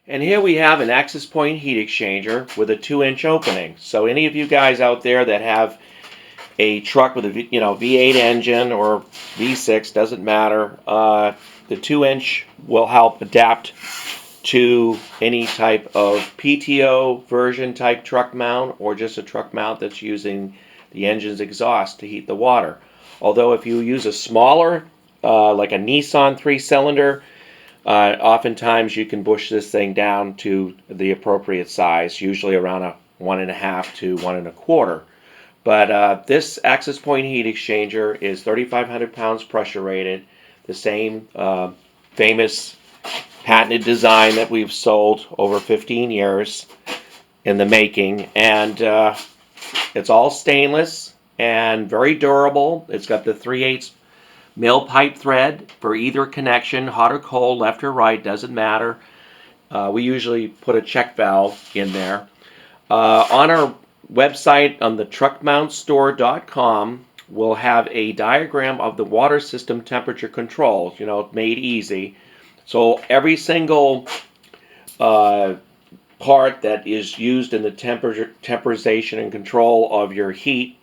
And here we have an access point heat exchanger with a 2-inch opening. So any of you guys out there that have a truck with a V8 engine or V6, doesn't matter, the 2-inch will help adapt to any type of PTO version type truck mount, or just a truck mount that's using the engine's exhaust to heat the water. Although if you use a smaller, like a Nissan 3-cylinder, oftentimes you can push this thing down to the appropriate size, usually around a 1.5 to 1.25. But this access point heat exchanger is 3,500 pounds pressure rated, the same famous patented design that we've sold over 15 years in the making. And it's all stainless and very durable. It's got the 3/8 mill pipe thread for either connection, hot or cold, left or right, doesn't matter. We usually put a check valve in there. On our website, on the truckmountstore.com, we'll have a diagram of the water system temperature controls, made easy. So every single part that is used in the temperization and control of your heat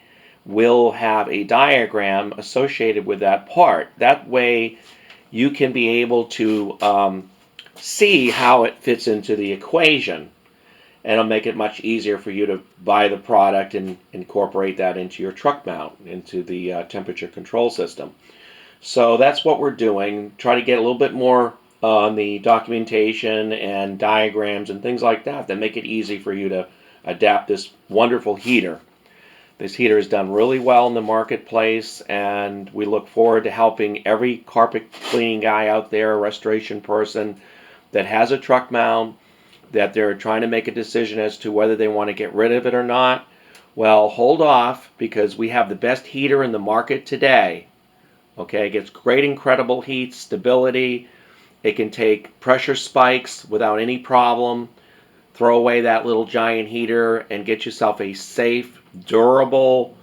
will have a diagram associated with that part. That way you can be able to see how it fits into the equation, and it'll make it much easier for you to buy the product and incorporate that into your truck mount, into the temperature control system. So that's what we're doing. Try to get a little bit more on the documentation and diagrams and things like that make it easy for you to adapt this wonderful heater. This heater is done really well in the marketplace, and we look forward to helping every carpet cleaning guy out there, restoration person that has a truck mount, that they're trying to make a decision as to whether they want to get rid of it or not. Well, hold off, because we have the best heater in the market today. Okay, it gets great, incredible heat, stability. It can take pressure spikes without any problem. Throw away that little giant heater and get yourself a safe, durable,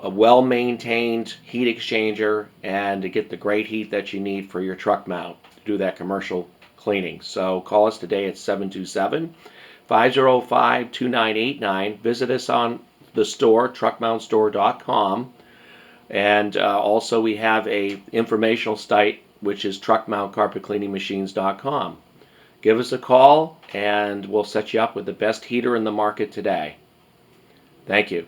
well-maintained heat exchanger, and to get the great heat that you need for your truck mount to do that commercial cleaning. So call us today at 727-505-2989. Visit us on the store, truckmountstore.com. And also we have a informational site, which is truckmountcarpetcleaningmachines.com. Give us a call and we'll set you up with the best heater in the market today. Thank you.